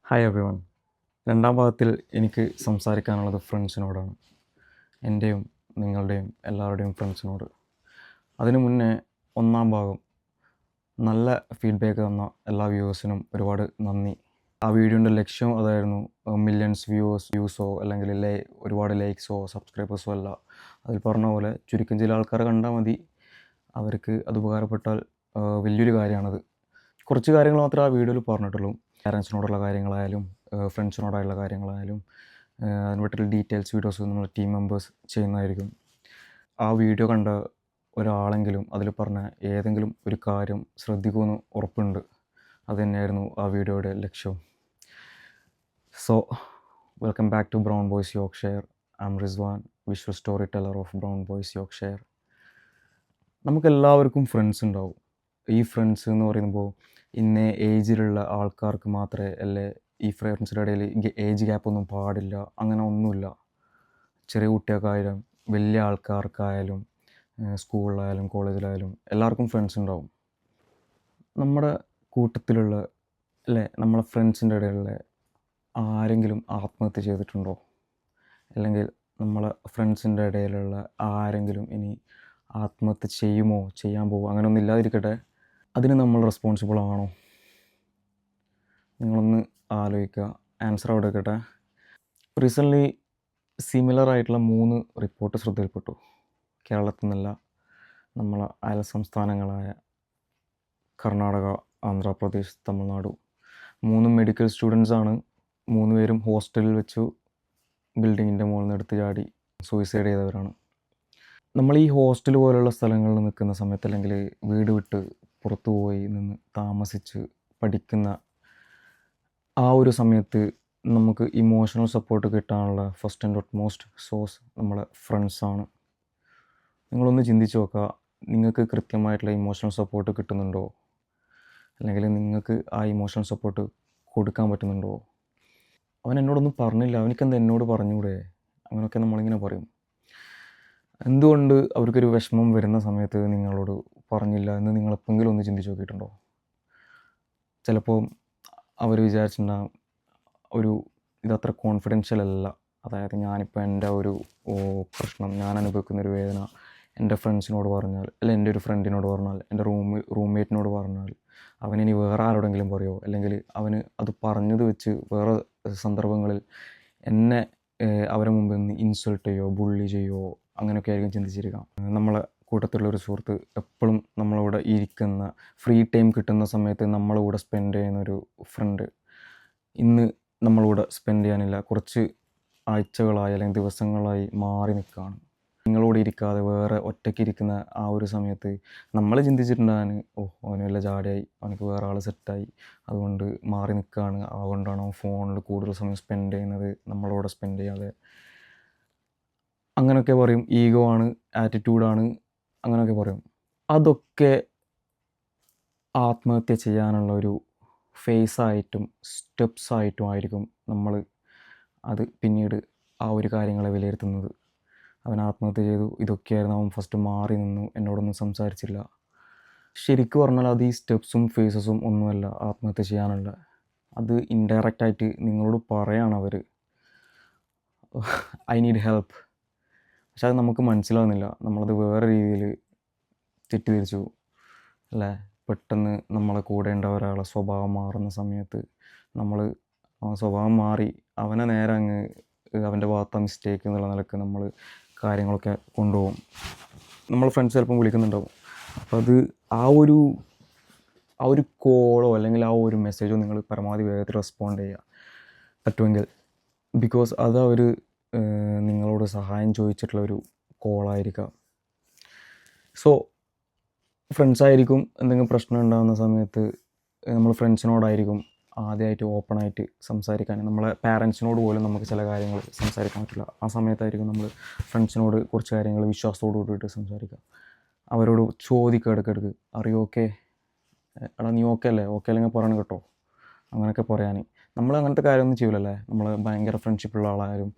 Hi every one. രണ്ടാം ഭാഗത്തിൽ എനിക്ക് സംസാരിക്കാനുള്ളത് ഫ്രണ്ട്സിനോടാണ്. എൻ്റെയും നിങ്ങളുടെയും എല്ലാവരുടെയും ഫ്രണ്ട്സിനോട്. അതിനു മുന്നേ ഒന്നാം ഭാഗം നല്ല ഫീഡ്ബാക്ക് തന്ന എല്ലാ വ്യൂവേഴ്സിനും ഒരുപാട് നന്ദി. ആ വീഡിയോൻ്റെ ലക്ഷ്യം അതായിരുന്നു മില്യൺസ് വ്യൂസോ അല്ലെങ്കിൽ ഒരുപാട് ലൈക്സോ സബ്സ്ക്രൈബേഴ്സോ അല്ല. അതിൽ പറഞ്ഞ പോലെ ചുരുക്കം ചില ആൾക്കാരെ കണ്ടാൽ മതി, അവർക്ക് അത് ഉപകാരപ്പെട്ടാൽ വലിയൊരു കാര്യമാണത്. കുറച്ച് കാര്യങ്ങൾ മാത്രമേ ആ വീഡിയോയിൽ പറഞ്ഞിട്ടുള്ളൂ. പാരൻസിനോടുള്ള കാര്യങ്ങളായാലും ഫ്രണ്ട്സിനോടായുള്ള കാര്യങ്ങളായാലും അതിനെ പറ്റിയുള്ള ഡീറ്റെയിൽസ് വീഡിയോസ് നമ്മൾ ടീം മെമ്പേഴ്സ് ചെയ്യുന്നതായിരിക്കും. ആ വീഡിയോ കണ്ട ഒരാളെങ്കിലും അതിൽ പറഞ്ഞ ഏതെങ്കിലും ഒരു കാര്യം ശ്രദ്ധിക്കുമെന്ന് ഉറപ്പുണ്ട്. അത് തന്നെയായിരുന്നു ആ വീഡിയോയുടെ ലക്ഷ്യം. So welcome back to Brown Boys Yorkshire. I am Rizwan, visual storyteller of Brown Boys Yorkshire. നമുക്കെല്ലാവർക്കും ഫ്രണ്ട്സ് ഉണ്ടാവും. ഈ ഫ്രണ്ട്സ് എന്ന് പറയുമ്പോൾ ഇന്ന ഏജിലുള്ള ആൾക്കാർക്ക് മാത്രമേ അല്ലേ ഈ ഫ്രണ്ട്സിൻ്റെ ഇടയിൽ ഏജ് ഗ്യാപ്പൊന്നും പാടില്ല, അങ്ങനെ ഒന്നുമില്ല. ചെറിയ കുട്ടികൾക്കായാലും വലിയ ആൾക്കാർക്കായാലും സ്കൂളിലായാലും കോളേജിലായാലും എല്ലാവർക്കും ഫ്രണ്ട്സ് ഉണ്ടാവും. നമ്മുടെ കൂട്ടത്തിലുള്ള നമ്മളെ ഫ്രണ്ട്സിൻ്റെ ഇടയിലുള്ള ആരെങ്കിലും ആത്മഹത്യ ചെയ്തിട്ടുണ്ടോ? അല്ലെങ്കിൽ നമ്മളെ ഫ്രണ്ട്സിൻ്റെ ഇടയിലുള്ള ആരെങ്കിലും ഇനി ആത്മഹത്യ ചെയ്യുമോ, ചെയ്യാൻ പോകുമോ, അങ്ങനെയൊന്നും ഇല്ലാതിരിക്കട്ടെ, അതിന് നമ്മൾ റെസ്പോൺസിബിൾ ആണോ? നിങ്ങളൊന്ന് ആലോചിക്കുക. ആൻസർ അവിടെ വെക്കട്ടെ. റീസെൻ്റ്ലി സിമിലർ ആയിട്ടുള്ള 3 റിപ്പോർട്ട് ശ്രദ്ധയിൽപ്പെട്ടു. കേരളത്തിൽ നിന്നല്ല, നമ്മളെ അയൽ സംസ്ഥാനങ്ങളായ കർണാടക, ആന്ധ്രാപ്രദേശ്, തമിഴ്നാട്. 3 മെഡിക്കൽ സ്റ്റുഡൻസാണ്. 3 പേരും ഹോസ്റ്റലിൽ വെച്ചു ബിൽഡിങ്ങിൻ്റെ മുകളിൽ നിന്ന് എടുത്ത് ചാടി സൂയിസൈഡ് ചെയ്തവരാണ്. നമ്മൾ ഈ ഹോസ്റ്റൽ പോലുള്ള സ്ഥലങ്ങളിൽ നിൽക്കുന്ന സമയത്ത്, അല്ലെങ്കിൽ വീട് വിട്ട് പുറത്തു പോയി നിന്ന് താമസിച്ച് പഠിക്കുന്ന ആ ഒരു സമയത്ത് നമുക്ക് ഇമോഷണൽ സപ്പോർട്ട് കിട്ടാനുള്ള ഫസ്റ്റ് ആൻഡ് ഒട്ട്മോസ്റ്റ് സോഴ്സ് നമ്മളെ ഫ്രണ്ട്സാണ്. നിങ്ങളൊന്ന് ചിന്തിച്ച് നോക്കുക, നിങ്ങൾക്ക് കൃത്യമായിട്ടുള്ള ഇമോഷണൽ സപ്പോർട്ട് കിട്ടുന്നുണ്ടോ? അല്ലെങ്കിൽ നിങ്ങൾക്ക് ആ ഇമോഷണൽ സപ്പോർട്ട് കൊടുക്കാൻ പറ്റുന്നുണ്ടോ? അവൻ എന്നോടൊന്നും പറഞ്ഞില്ല, അവനിക്കെന്താ എന്നോട് പറഞ്ഞൂടെ, അങ്ങനെയൊക്കെ നമ്മളിങ്ങനെ പറയും. എന്തുകൊണ്ട് അവർക്കൊരു വിഷമം വരുന്ന സമയത്ത് നിങ്ങളോട് പറഞ്ഞില്ല എന്ന് നിങ്ങളെപ്പോഴെങ്കിലും ഒന്ന് ചിന്തിച്ച് നോക്കിയിട്ടുണ്ടോ? ചിലപ്പോൾ അവർ വിചാരിച്ചിട്ടുണ്ടാകും ഇതത്ര കോൺഫിഡൻഷ്യൽ അല്ല. അതായത് ഞാനിപ്പോൾ എൻ്റെ ഒരു പ്രശ്നം, ഞാൻ അനുഭവിക്കുന്നൊരു വേദന എൻ്റെ ഫ്രണ്ട്സിനോട് പറഞ്ഞാൽ, എൻ്റെ ഒരു ഫ്രണ്ടിനോട് പറഞ്ഞാൽ, എൻ്റെ റൂംമേറ്റിനോട് പറഞ്ഞാൽ അവനിനി വേറെ ആരോടെങ്കിലും പറയുമോ, അല്ലെങ്കിൽ അവന് അത് പറഞ്ഞത് വെച്ച് വേറെ സന്ദർഭങ്ങളിൽ എന്നെ അവരെ മുമ്പിൽ നിന്ന് ഇൻസൾട്ട് ചെയ്യുമോ, ബുള്ളി ചെയ്യുമോ, അങ്ങനെയൊക്കെ ആയിരിക്കും ചിന്തിച്ചിരിക്കാം. നമ്മളെ കൂട്ടത്തിലുള്ളൊരു സുഹൃത്ത്, എപ്പോഴും നമ്മളോട് ഇരിക്കുന്ന, ഫ്രീ ടൈം കിട്ടുന്ന സമയത്ത് നമ്മളോട് സ്പെൻഡ് ചെയ്യുന്നൊരു ഫ്രണ്ട് ഇന്ന് നമ്മളോട് സ്പെൻഡ് ചെയ്യാനില്ല, കുറച്ച് ആഴ്ചകളായി അല്ലെങ്കിൽ ദിവസങ്ങളായി മാറി നിൽക്കുകയാണ്. നിങ്ങളോട് ഇരിക്കാതെ വേറെ ഒറ്റയ്ക്ക് ഇരിക്കുന്ന ആ ഒരു സമയത്ത് നമ്മൾ ചിന്തിച്ചിട്ടുണ്ടാകാൻ, അവന് വല്ല ജാടയായി, അവനക്ക് വേറെ ആൾ സെറ്റായി, അതുകൊണ്ട് മാറി നിൽക്കുകയാണ്, അതുകൊണ്ടാണ് അവൻ ഫോണിൽ കൂടുതൽ സമയം സ്പെൻഡ് ചെയ്യുന്നത്, നമ്മളോട് സ്പെൻഡ് ചെയ്യാതെ. അങ്ങനെയൊക്കെ പറയും. ഈഗോ ആണ്, ആറ്റിറ്റ്യൂഡാണ്, അങ്ങനെയൊക്കെ പറയും. അതൊക്കെ ആത്മഹത്യ ചെയ്യാനുള്ള ഒരു ഫേസായിട്ടും സ്റ്റെപ്സായിട്ടും ആയിരിക്കും നമ്മൾ അത് പിന്നീട് ആ ഒരു കാര്യങ്ങളെ വിലയിരുത്തുന്നത്. അവൻ ആത്മഹത്യ ചെയ്തു, ഇതൊക്കെയായിരുന്നു, അവൻ ഫസ്റ്റ് മാറി നിന്നു, എന്നോടൊന്നും സംസാരിച്ചില്ല. ശരിക്കും പറഞ്ഞാൽ അത് ഈ സ്റ്റെപ്സും ഫേസസും ഒന്നുമല്ല ആത്മഹത്യ ചെയ്യാനുള്ള. അത് ഇൻഡയറക്റ്റായിട്ട് നിങ്ങളോട് പറയാണ് അവർ, ഐ നീഡ് ഹെൽപ്പ്. പക്ഷെ അത് നമുക്ക് മനസ്സിലാവുന്നില്ല. നമ്മളത് വേറെ രീതിയിൽ തെറ്റിദ്ധരിച്ചു അല്ലേ. പെട്ടെന്ന് നമ്മളെ കൂടെ ഉണ്ടായ സ്വഭാവം മാറുന്ന സമയത്ത് നമ്മൾ സ്വഭാവം മാറി അവനെ നേരെ അങ്ങ് അവൻ്റെ ഭാഗത്ത മിസ്റ്റേക്ക് എന്നുള്ള നിലക്ക് നമ്മൾ കാര്യങ്ങളൊക്കെ കൊണ്ടുപോകും. നമ്മൾ ഫ്രണ്ട്സ് ചിലപ്പം വിളിക്കുന്നുണ്ടാവും. അപ്പോൾ അത് ആ ഒരു കോളോ അല്ലെങ്കിൽ ആ ഒരു മെസ്സേജോ നിങ്ങൾ പരമാവധി വേഗത്തിൽ റെസ്പോണ്ട് ചെയ്യുക പറ്റുമെങ്കിൽ. ബിക്കോസ് അത് അവർ നിങ്ങളോട് സഹായം ചോദിച്ചിട്ടുള്ളൊരു കോളായിരിക്കാം. സോ ഫ്രണ്ട്സായിരിക്കും എന്തെങ്കിലും പ്രശ്നം ഉണ്ടാകുന്ന സമയത്ത് നമ്മൾ ഫ്രണ്ട്സിനോടായിരിക്കും ആദ്യമായിട്ട് ഓപ്പണായിട്ട് സംസാരിക്കാൻ. നമ്മളെ പാരൻസിനോട് പോലും നമുക്ക് ചില കാര്യങ്ങൾ സംസാരിക്കാൻ പറ്റില്ല. ആ സമയത്തായിരിക്കും നമ്മൾ ഫ്രണ്ട്സിനോട് കുറച്ച് കാര്യങ്ങൾ വിശ്വാസത്തോട് കൂടിയിട്ട് സംസാരിക്കുക. അവരോട് ചോദിക്കുക ഇടയ്ക്കിടയ്ക്ക്, അറിയോ ഓക്കെ, എടാ നീ ഓക്കെ അല്ലേ, ഓക്കെ അല്ലെങ്കിൽ പറയണം കേട്ടോ, അങ്ങനെയൊക്കെ പറയാൻ. നമ്മൾ അങ്ങനത്തെ കാര്യമൊന്നും ചെയ്യില്ലല്ലേ. നമ്മൾ ഭയങ്കര ഫ്രണ്ട്ഷിപ്പുള്ള ആളായാലും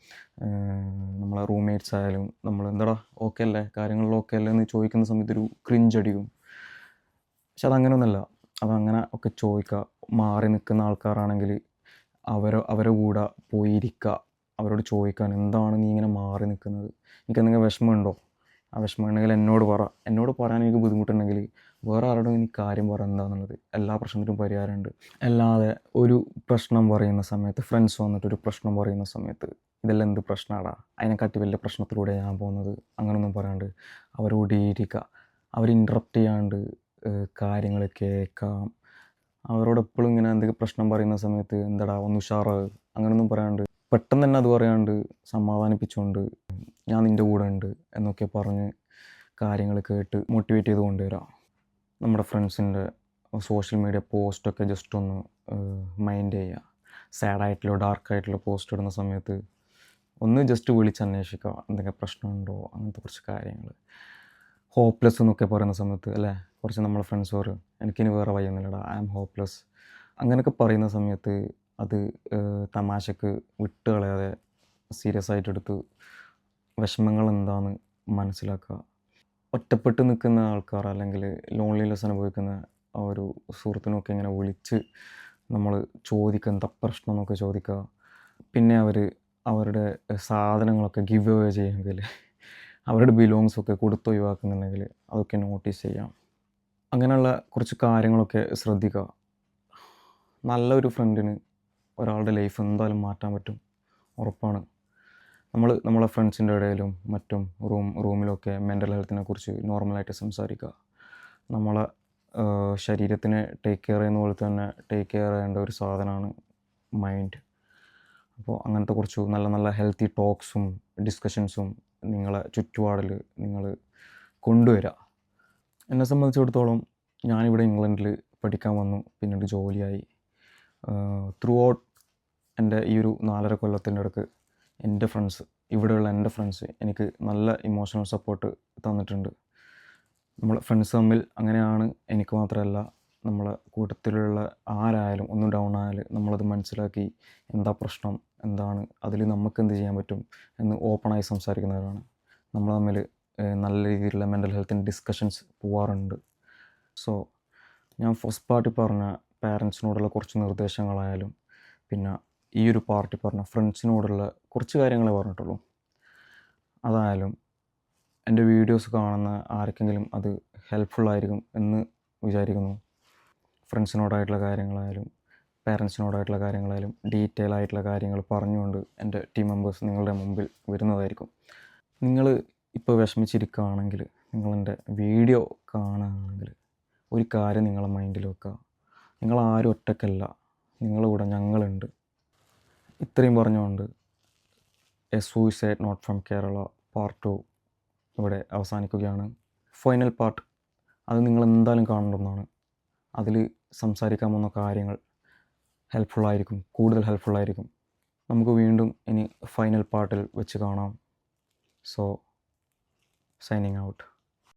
നമ്മളെ റൂംമേറ്റ്സ് ആയാലും നമ്മൾ എന്താടാ ഓക്കെ അല്ലേ, കാര്യങ്ങളിൽ ഓക്കെ അല്ലേ എന്ന് ചോദിക്കുന്ന സമയത്ത് ഒരു ക്രിഞ്ച് അടിക്കും. പക്ഷെ അതങ്ങനെയൊന്നുമല്ല. അതങ്ങനെ ഒക്കെ ചോദിക്കുക. മാറി നിൽക്കുന്ന ആൾക്കാരാണെങ്കിൽ അവരെ കൂടെ പോയിരിക്കുക, അവരോട് ചോദിക്കാൻ എന്താണ് നീ ഇങ്ങനെ മാറി നിൽക്കുന്നത്, എനിക്ക് എന്തെങ്കിലും വിഷമമുണ്ടോ, ആ വിഷമമുണ്ടെങ്കിൽ എന്നോട് പറയാൻ എനിക്ക് ബുദ്ധിമുട്ടുണ്ടെങ്കിൽ വേറെ ആരോടും എനിക്ക് കാര്യം പറ എന്താണെന്നുള്ളത്. എല്ലാ പ്രശ്നത്തിനും പരിഹാരമുണ്ട്. അല്ലാതെ ഒരു പ്രശ്നം പറയുന്ന സമയത്ത് ഫ്രണ്ട്സ് വന്നിട്ട് ഒരു പ്രശ്നം പറയുന്ന സമയത്ത് ഇതെല്ലാം എന്ത് പ്രശ്നമാടാ, അതിനെക്കാട്ടി വലിയ പ്രശ്നത്തിലൂടെ ഞാൻ പോകുന്നത്, അങ്ങനെയൊന്നും പറയാണ്ട് അവരോട് ഇരിക്കുക, അവർ ഇൻറ്ററപ്റ്റ് ചെയ്യാണ്ട് കാര്യങ്ങൾ കേൾക്കാം. അവരോട് എപ്പോഴും ഇങ്ങനെ എന്തെങ്കിലും പ്രശ്നം പറയുന്ന സമയത്ത് എന്താടാ ഒന്ന് ഉഷാറാവ് അങ്ങനെയൊന്നും പറയാണ്ട് പെട്ടെന്ന് തന്നെ അത് പറയാണ്ട് സമാധാനിപ്പിച്ചുകൊണ്ട് ഞാൻ നിൻ്റെ കൂടെ ഉണ്ട് എന്നൊക്കെ പറഞ്ഞ് കാര്യങ്ങൾ കേട്ട് മോട്ടിവേറ്റ് ചെയ്ത് കൊണ്ടുവരാം. നമ്മുടെ ഫ്രണ്ട്സിൻ്റെ സോഷ്യൽ മീഡിയ പോസ്റ്റൊക്കെ ജസ്റ്റ് ഒന്ന് മൈൻഡ് ചെയ്യുക. സാഡായിട്ടുള്ള ഡാർക്കായിട്ടുള്ള പോസ്റ്റ് ഇടുന്ന സമയത്ത് ഒന്ന് ജസ്റ്റ് വിളിച്ചന്വേഷിക്കുക എന്തെങ്കിലും പ്രശ്നമുണ്ടോ, അങ്ങനത്തെ കുറച്ച് കാര്യങ്ങൾ. ഹോപ്പ്ലെസ് എന്നൊക്കെ പറയുന്ന സമയത്ത് അല്ലേ, കുറച്ച് നമ്മളെ ഫ്രണ്ട്സ് പറയും എനിക്കിനി വേറെ വയ്യൊന്നുമില്ലടാ, ഐ ആം ഹോപ്പ്ലെസ്, അങ്ങനെയൊക്കെ പറയുന്ന സമയത്ത് അത് തമാശക്ക് വിട്ട് കളയാതെ സീരിയസ് ആയിട്ട് എടുത്ത് വിഷമങ്ങൾ എന്താണെന്ന് മനസ്സിലാക്കുക. ഒറ്റപ്പെട്ട് നിൽക്കുന്ന ആൾക്കാർ അല്ലെങ്കിൽ ലോൺലിനെസ് അനുഭവിക്കുന്ന ആ ഒരു സുഹൃത്തിനൊക്കെ ഇങ്ങനെ വിളിച്ച് നമ്മൾ ചോദിക്കുക എന്താ പ്രശ്നം എന്നൊക്കെ ചോദിക്കുക. പിന്നെ അവരുടെ സാധനങ്ങളൊക്കെ ഗിവ് അവേ ചെയ്യുമെങ്കിൽ അവരുടെ ബിലോങ്സൊക്കെ കൊടുത്തൊഴിവാക്കുന്നുണ്ടെങ്കിൽ അതൊക്കെ നോട്ടീസ് ചെയ്യാം. അങ്ങനെയുള്ള കുറച്ച് കാര്യങ്ങളൊക്കെ ശ്രദ്ധിക്കുക. നല്ലൊരു ഫ്രണ്ടിന് ഒരാളുടെ ലൈഫ് എന്തായാലും മാറ്റാൻ പറ്റും, ഉറപ്പാണ്. നമ്മളെ ഫ്രണ്ട്സിൻ്റെ ഇടയിലും മറ്റും റൂമിലൊക്കെ മെൻ്റൽ ഹെൽത്തിനെ കുറിച്ച് നോർമലായിട്ട് സംസാരിക്കുക. നമ്മളെ ശരീരത്തിനെ ടേക്ക് കെയർ ചെയ്യുന്ന പോലെ തന്നെ ടേക്ക് കെയർ ചെയ്യേണ്ട ഒരു സാധനമാണ് മൈൻഡ്. അപ്പോൾ അങ്ങനത്തെ കുറച്ച് നല്ല നല്ല ഹെൽത്തി ടോക്സും ഡിസ്കഷൻസും നിങ്ങളെ ചുറ്റുപാടിൽ നിങ്ങൾ കൊണ്ടുവരിക. എന്നെ സംബന്ധിച്ചിടത്തോളം ഞാനിവിടെ ഇംഗ്ലണ്ടിൽ പഠിക്കാൻ വന്നു, പിന്നീട് ജോലിയായി. ത്രൂ ഔട്ട് എൻ്റെ ഈ ഒരു 4.5 കൊല്ലത്തിൻ്റെ ഇടയ്ക്ക് ഇവിടെയുള്ള എൻ്റെ ഫ്രണ്ട്സ് എനിക്ക് നല്ല ഇമോഷണൽ സപ്പോർട്ട് തന്നിട്ടുണ്ട്. നമ്മളെ ഫ്രണ്ട്സ് തമ്മിൽ അങ്ങനെയാണ്. എനിക്ക് മാത്രമല്ല, നമ്മളെ കൂട്ടത്തിലുള്ള ആരായാലും ഒന്ന് ഡൗൺ ആയാൽ നമ്മളത് മനസ്സിലാക്കി എന്താ പ്രശ്നം, എന്താണ് അതിൽ നമുക്ക് എന്ത് ചെയ്യാൻ പറ്റും എന്ന് ഓപ്പണായി സംസാരിക്കുന്നവരാണ്. നമ്മൾ തമ്മിൽ നല്ല രീതിയിലുള്ള മെൻ്റൽ ഹെൽത്തിൻ്റെ ഡിസ്കഷൻസ് പോവാറുണ്ട്. സോ ഞാൻ ഫസ്റ്റ് പാർട്ടി പറഞ്ഞ പാരൻസിനോടുള്ള കുറച്ച് നിർദ്ദേശങ്ങളായാലും പിന്നെ ഈ ഒരു പാർട്ടി പറഞ്ഞ ഫ്രണ്ട്സിനോടുള്ള കുറച്ച് കാര്യങ്ങളെ പറഞ്ഞിട്ടുള്ളൂ. അതായാലും എൻ്റെ വീഡിയോസ് കാണുന്ന ആർക്കെങ്കിലും അത് ഹെൽപ്ഫുള്ളായിരിക്കും എന്ന് വിചാരിക്കുന്നു. ഫ്രണ്ട്സിനോടായിട്ടുള്ള കാര്യങ്ങളായാലും പാരൻസിനോടായിട്ടുള്ള കാര്യങ്ങളായാലും ഡീറ്റെയിൽ ആയിട്ടുള്ള കാര്യങ്ങൾ പറഞ്ഞുകൊണ്ട് എൻ്റെ ടീം മെമ്പേഴ്സ് നിങ്ങളുടെ മുമ്പിൽ വരുന്നതായിരിക്കും. നിങ്ങൾ ഇപ്പോൾ വിഷമിച്ചിരിക്കുകയാണെങ്കിൽ, നിങ്ങളെൻ്റെ വീഡിയോ കാണുകയാണെങ്കിൽ ഒരു കാര്യം നിങ്ങളെ മൈൻഡിൽ വെക്കുക, നിങ്ങളാരും ഒറ്റയ്ക്കല്ല, നിങ്ങളുടെ കൂടെ ഞങ്ങളുണ്ട്. ഇത്രയും പറഞ്ഞുകൊണ്ട് a suicide note from Kerala part 2 ഇവിടെ അവസാനിക്കുകയാണ്. ഫൈനൽ പാർട്ട് അത് നിങ്ങൾ എന്തായാലും കാണേണ്ടതാണ്. അതിൽ സംസാരിക്കാൻ പോകുന്ന കാര്യങ്ങൾ കൂടുതൽ ഹെൽപ്ഫുള്ളായിരിക്കും. നമുക്ക് വീണ്ടും ഇനി ഫൈനൽ പാർട്ടിൽ വെച്ച് കാണാം. So signing out.